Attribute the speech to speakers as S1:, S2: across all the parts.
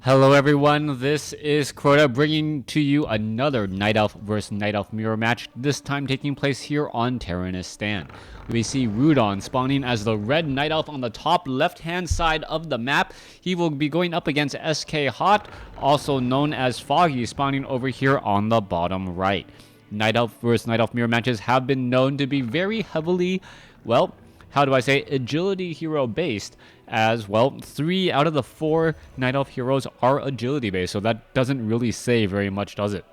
S1: Hello everyone, this is Crota bringing to you another Night Elf vs Night Elf mirror match, this time taking place here on Terranistan. We see Rudan spawning as the red Night Elf on the top left hand side of the map. He will be going up against SK Hot, also known as Foggy, spawning over here on the bottom right. Night Elf vs Night Elf mirror matches have been known to be very heavily, well, how do I say, agility hero based, as well 3 out of the 4 Night Elf heroes are agility based, so that doesn't really say very much, does it?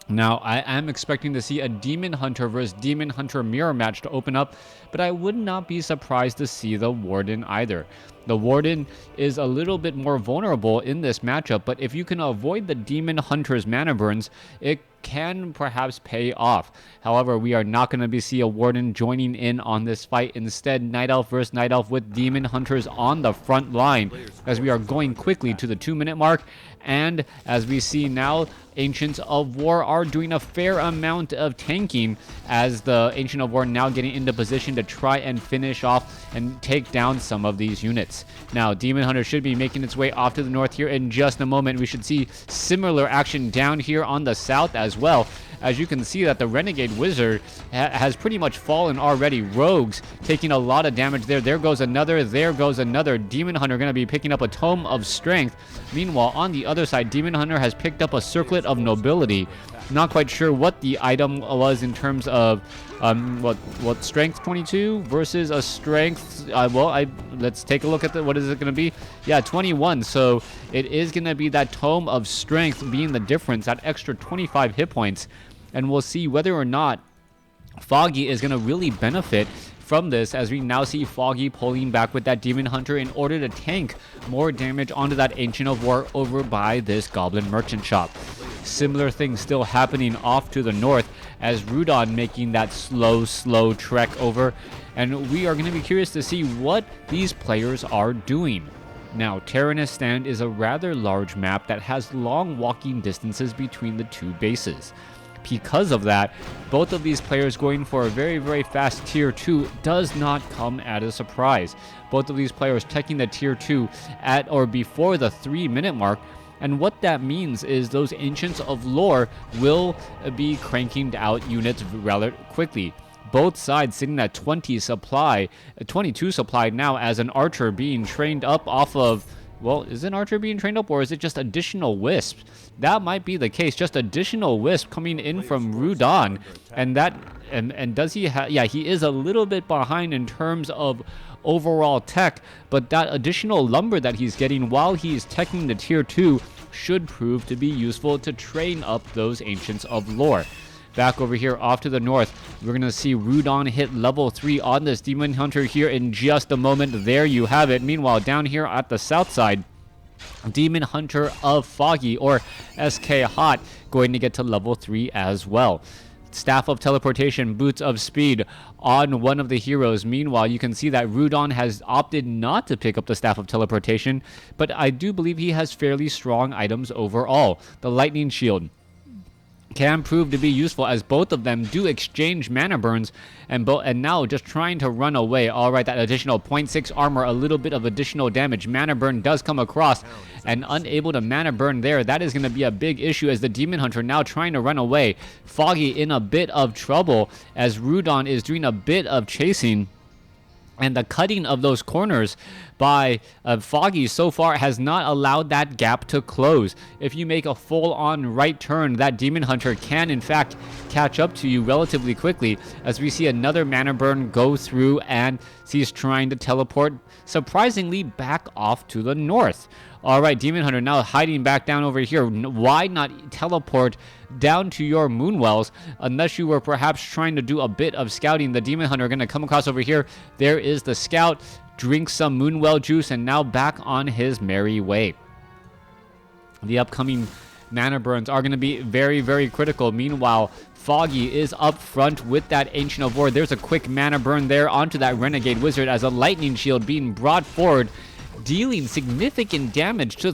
S1: Now, I am expecting to see a Demon Hunter versus Demon Hunter mirror match to open up, but I would not be surprised to see the Warden either. The Warden is a little bit more vulnerable in this matchup, but if you can avoid the Demon Hunter's mana burns, it can perhaps pay off. However, we are not going to see a Warden joining in on this fight. Instead, Night Elf versus Night Elf with Demon Hunters on the front line, as we are going quickly to the 2-minute mark. And as we see now, Ancients of War are doing a fair amount of tanking, as the Ancient of War now getting into position to try and finish off and take down some of these units. Now, Demon Hunter should be making its way off to the north here in just a moment. We should see similar action down here on the south as well. As you can see that the Renegade Wizard has pretty much fallen already. Rogues taking a lot of damage there. There goes another. There goes another. Demon Hunter going to be picking up a Tome of Strength. Meanwhile, on the other side, Demon Hunter has picked up a Circlet of Nobility. Not quite sure what the item was in terms of what strength 22 versus a strength. Let's take a look at what is it going to be. Yeah, 21. So it is going to be that Tome of Strength being the difference, that extra 25 hit points. And we'll see whether or not Foggy is going to really benefit from this, as we now see Foggy pulling back with that Demon Hunter in order to tank more damage onto that Ancient of War over by this Goblin Merchant Shop. Similar things still happening off to the north, as Rudan making that slow trek over, and we are going to be curious to see what these players are doing. Now, Terranistan is a rather large map that has long walking distances between the two bases. Because of that, both of these players going for a very fast tier 2 does not come as a surprise. Both of these players taking the tier 2 at or before the 3-minute mark, and what that means is those Ancients of Lore will be cranking out units rather quickly. Both sides sitting at 22 supply now, as an Archer being trained up off of, well, is an Archer being trained up, or is it just additional wisps? That might be the case, just additional wisp coming in from Rudan. And does he have, yeah, he is a little bit behind in terms of overall tech, but that additional lumber that he's getting while he's teching the tier 2 should prove to be useful to train up those Ancients of Lore. Back over here off to the north, we're going to see Rudan hit level 3 on this Demon Hunter here in just a moment. There you have it. Meanwhile, down here at the south side, Demon Hunter of Foggy, or SK Hot, going to get to level 3 as well. Staff of Teleportation, Boots of Speed on one of the heroes. Meanwhile, you can see that Rudan has opted not to pick up the Staff of Teleportation, but I do believe he has fairly strong items overall. The Lightning Shield can prove to be useful, as both of them do exchange mana burns, and now just trying to run away. All right, that additional 0.6 armor, a little bit of additional damage. Mana burn does come across, and unable to mana burn there. That is going to be a big issue, as the Demon Hunter now trying to run away. Foggy in a bit of trouble, as Rudan is doing a bit of chasing. And the cutting of those corners by Foggy so far has not allowed that gap to close. If you make a full-on right turn, that Demon Hunter can in fact catch up to you relatively quickly, as we see another mana burn go through, and he's trying to teleport surprisingly back off to the north. Alright, Demon Hunter now hiding back down over here. Why not teleport down to your Moonwells, unless you were perhaps trying to do a bit of scouting? The Demon Hunter going to come across over here. There is the scout, drink some Moonwell juice, and now back on his merry way. The upcoming mana burns are going to be very critical. Meanwhile, Foggy is up front with that Ancient of War. There's a quick mana burn there onto that Renegade Wizard, as a Lightning Shield being brought forward, dealing significant damage to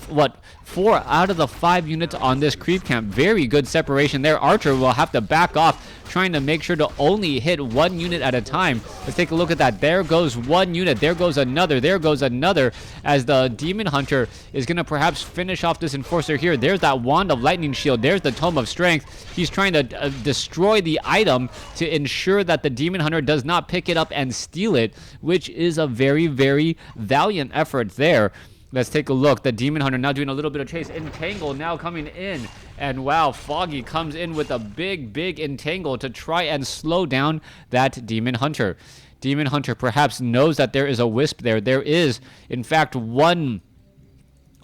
S1: what, 4 out of the 5 units on this creep camp. Very good separation there. Archer will have to back off, trying to make sure to only hit 1 unit at a time. Let's take a look at that. There goes 1 unit. There goes another. There goes another, as the Demon Hunter is going to perhaps finish off this Enforcer here. There's that Wand of Lightning Shield. There's the Tome of Strength. He's trying to destroy the item to ensure that the Demon Hunter does not pick it up and steal it, which is a very, very valiant effort there. Let's take a look. The Demon Hunter now doing a little bit of chase. Entangle now coming in. And wow, Foggy comes in with a big Entangle to try and slow down that Demon Hunter. Demon Hunter perhaps knows that there is a Wisp there. There is, in fact, one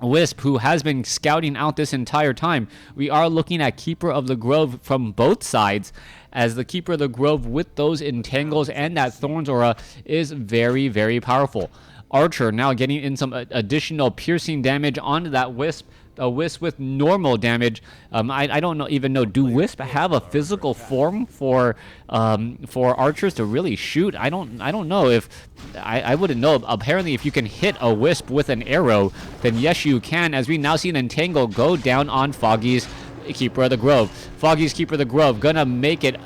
S1: Wisp who has been scouting out this entire time. We are looking at Keeper of the Grove from both sides, as the Keeper of the Grove with those Entangles and that Thorns Aura is very, very powerful. Archer now getting in some additional piercing damage onto that Wisp. A Wisp with normal damage. I don't even know. Do Wisp have a physical form for archers to really shoot? I don't know. If I wouldn't know. Apparently, if you can hit a Wisp with an arrow, then yes, you can. As we now see an Entangle go down on Foggy's Keeper of the Grove. Foggy's Keeper of the Grove gonna make it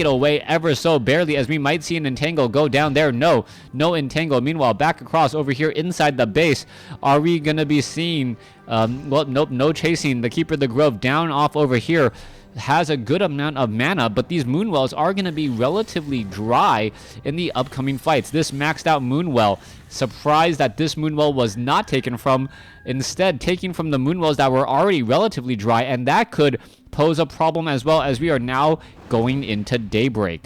S1: away ever so barely, as we might see an Entangle go down there. No Entangle. Meanwhile, back across over here inside the base, are we gonna be seeing well, nope, no chasing. The Keeper of the Grove down off over here has a good amount of mana, but these Moonwells are going to be relatively dry in the upcoming fights. This maxed out Moonwell, surprised that this Moonwell was not taken from, instead taking from the Moonwells that were already relatively dry, and that could pose a problem as well, as we are now going into Daybreak.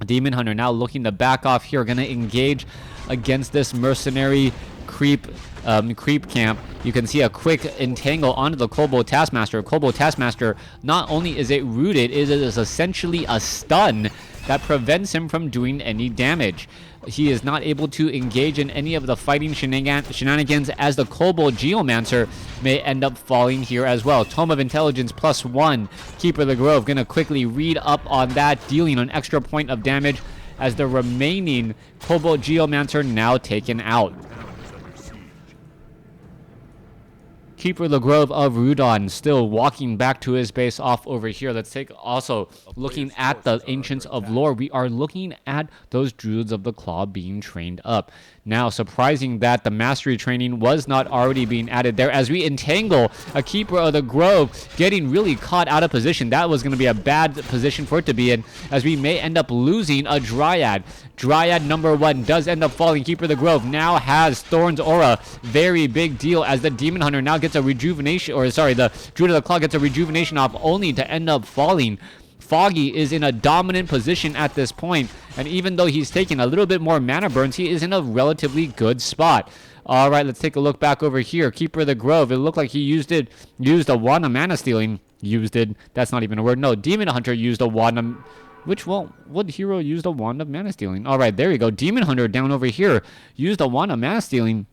S1: Demon Hunter now looking to back off here, going to engage against this mercenary creep camp. You can see a quick Entangle onto the Kobold Taskmaster. Kobold Taskmaster, not only is it rooted, it is essentially a stun that prevents him from doing any damage. He is not able to engage in any of the fighting shenanigans, as the Kobold Geomancer may end up falling here as well. Tome of Intelligence +1. Keeper of the Grove gonna quickly read up on that, dealing an extra point of damage, as the remaining Kobold Geomancer now taken out. Keeper of the Grove of Rudan still walking back to his base off over here. Let's take also looking at the Ancients of Lore. We are looking at those Druids of the Claw being trained up. Now, surprising that the Mastery training was not already being added there, as we entangle a Keeper of the Grove getting really caught out of position. That was going to be a bad position for it to be in, as we may end up losing a Dryad. Dryad number 1 does end up falling. Keeper of the Grove now has Thorn's Aura. Very big deal, as the Demon Hunter now gets a rejuvenation, or sorry, the Druid of the Claw gets a rejuvenation off, only to end up falling. Foggy is in a dominant position at this point, and even though he's taking a little bit more mana burns, he is in a relatively good spot. All right, let's take a look back over here. Keeper of the Grove, it looked like he used a Wand of Mana Stealing. That's not even a word. No, Demon Hunter used a Wand of... what hero used a Wand of Mana Stealing? All right, there you go. Demon Hunter down over here used a Wand of Mana Stealing,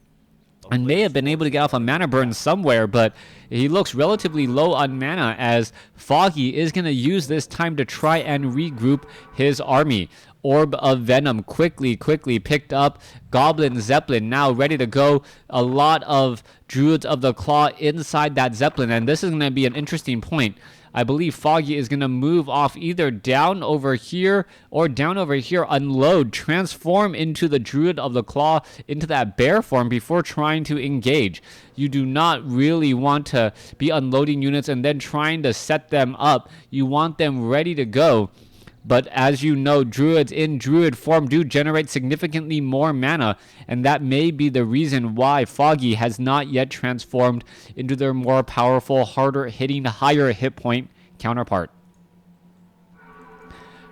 S1: and may have been able to get off a mana burn somewhere, but he looks relatively low on mana, as Foggy is going to use this time to try and regroup his army. Orb of Venom quickly picked up. Goblin Zeppelin now ready to go. A lot of Druids of the Claw inside that Zeppelin, and this is going to be an interesting point. I believe Foggy is going to move off either down over here or down over here, unload, transform into the Druid of the Claw, into that bear form before trying to engage. You do not really want to be unloading units and then trying to set them up. You want them ready to go. But as you know, Druids in Druid form do generate significantly more mana, and that may be the reason why Foggy has not yet transformed into their more powerful, harder hitting, higher hit point counterpart.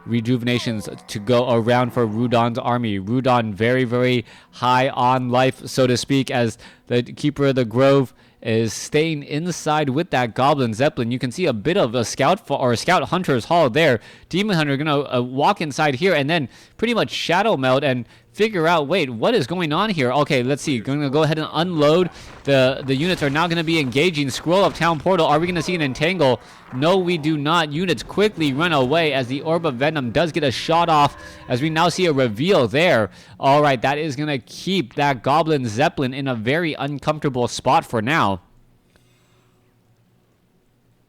S1: Rejuvenations to go around for Rudan's army. Rudan very, very high on life, so to speak, as the Keeper of the Grove is staying inside with that Goblin Zeppelin. You can see a bit of a Scout Hunter's Hall there. Demon Hunter gonna walk inside here and then pretty much Shadow Meld and figure out, wait, what is going on here? Okay, let's see. Going to go ahead and unload. The units are now going to be engaging. Scroll of Town Portal. Are we going to see an entangle? No, we do not. Units quickly run away as the Orb of Venom does get a shot off, as we now see a reveal there. All right, that is going to keep that Goblin Zeppelin in a very uncomfortable spot for now,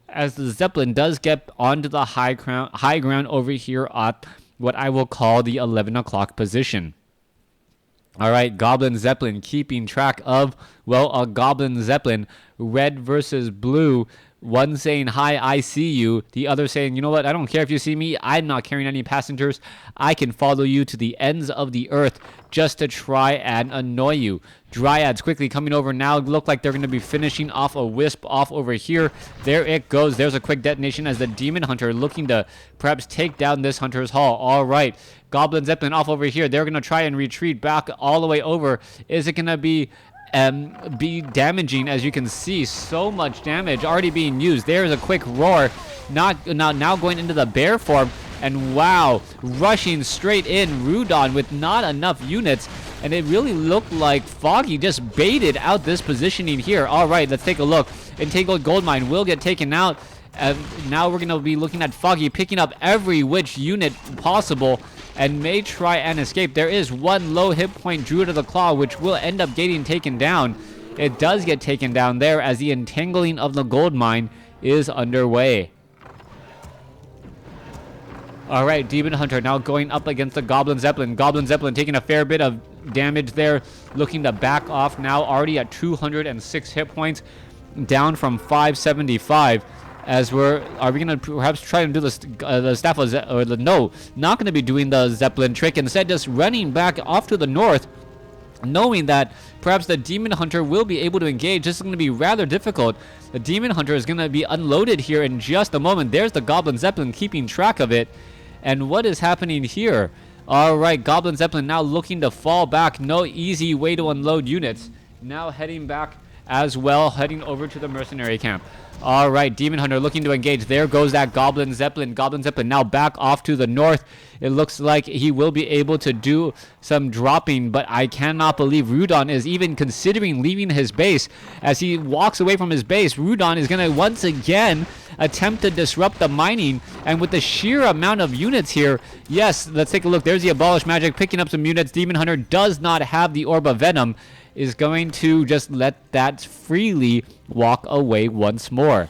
S1: as the Zeppelin does get onto the high ground over here at what I will call the 11 o'clock position. All right, Goblin Zeppelin keeping track of, well, a Goblin Zeppelin, red versus blue. One saying, hi, I see you. The other saying, you know what, I don't care if you see me. I'm not carrying any passengers. I can follow you to the ends of the earth just to try and annoy you. Dryads quickly coming over now. Look like they're going to be finishing off a Wisp off over here. There it goes. There's a quick detonation as the Demon Hunter looking to perhaps take down this Hunter's Hall. All right, Goblin Zeppelin off over here. They're going to try and retreat back all the way over. Is it going to be damaging? As you can see, so much damage already being used. There's a quick roar, now going into the bear form, and wow, rushing straight in Rudan with not enough units, and it really looked like Foggy just baited out this positioning here. All right, let's take a look. Entangled Goldmine will get taken out. Now we're going to be looking at Foggy picking up every which unit possible and may try and escape. There is one low hit point Druid of the Claw, which will end up getting taken down. It does get taken down there as the entangling of the gold mine is underway. All right, Demon Hunter now going up against the Goblin Zeppelin. Goblin Zeppelin taking a fair bit of damage there, looking to back off now, already at 206 hit points, down from 575. As are we going to perhaps try and do the staff of no, not going to be doing the Zeppelin trick. Instead, just running back off to the north, knowing that perhaps the Demon Hunter will be able to engage. This is going to be rather difficult. The Demon Hunter is going to be unloaded here in just a moment. There's the Goblin Zeppelin keeping track of it. And what is happening here? All right, Goblin Zeppelin now looking to fall back. No easy way to unload units. Now heading back as well, heading over to the mercenary camp. All right, Demon Hunter looking to engage. There goes that Goblin Zeppelin. Goblin Zeppelin now back off to the north. It looks like he will be able to do some dropping, but I cannot believe Rudan is even considering leaving his base. As he walks away from his base, Rudan is going to once again attempt to disrupt the mining, and with the sheer amount of units here, yes, let's take a look. There's the Abolish Magic picking up some units. Demon Hunter does not have the Orb of Venom, is going to just let that freely walk away once more.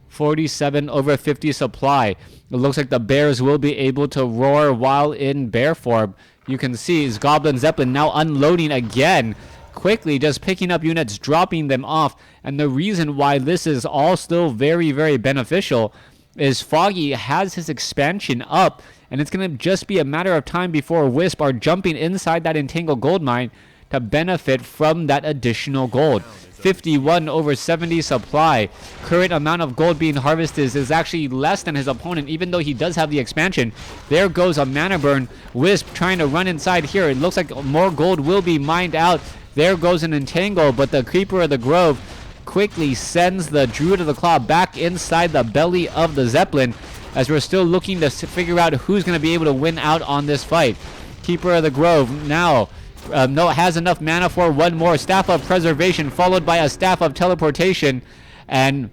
S1: 47 over 50 supply. It looks like the bears will be able to roar while in bear form. You can see his Goblin Zeppelin now unloading again, quickly just picking up units, dropping them off. And the reason why this is all still very, very beneficial is Foggy has his expansion up, and it's going to just be a matter of time before Wisp are jumping inside that entangled gold mine to benefit from that additional gold. 51 over 70 supply. Current amount of gold being harvested is actually less than his opponent, even though he does have the expansion. There goes a mana burn. Wisp trying to run inside here. It looks like more gold will be mined out. There goes an entangle, but the Creeper of the Grove quickly sends the Druid of the Claw back inside the belly of the Zeppelin, as we're still looking to figure out who's going to be able to win out on this fight. Keeper of the Grove now has enough mana for one more Staff of Preservation, followed by a Staff of Teleportation, and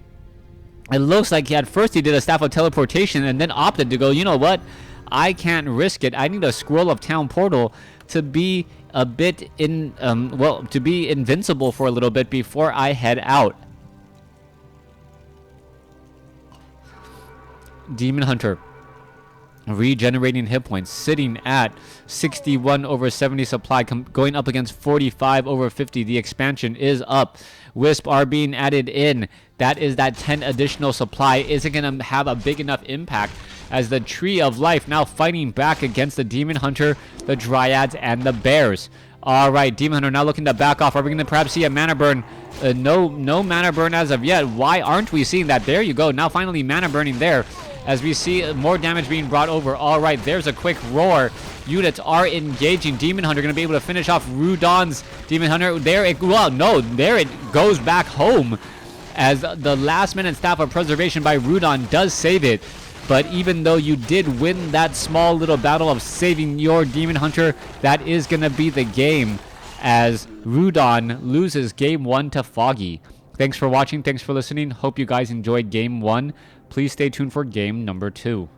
S1: it looks like at first he did a Staff of Teleportation and then opted to go, you know what, I can't risk it. I need a Scroll of Town Portal to be a bit to be invincible for a little bit before I head out. Demon Hunter regenerating hit points, sitting at 61 over 70 supply, going up against 45 over 50. The expansion is up. Wisp are being added in. That is that 10 additional supply. Isn't going to have a big enough impact, as the Tree of Life now fighting back against the Demon Hunter, the Dryads, and the Bears. All right, Demon Hunter now looking to back off. Are we going to perhaps see a mana burn? No mana burn as of yet. Why aren't we seeing that? There you go. Now finally mana burning there, as we see more damage being brought over. All right, there's a quick roar. Units are engaging. Demon Hunter going to be able to finish off Rudan's Demon Hunter. There it goes back home, as the last minute Staff of Preservation by Rudan does save it. But even though you did win that small little battle of saving your Demon Hunter, that is going to be the game as Rudan loses Game 1 to Foggy. Thanks for watching. Thanks for listening. Hope you guys enjoyed Game 1. Please stay tuned for Game number 2.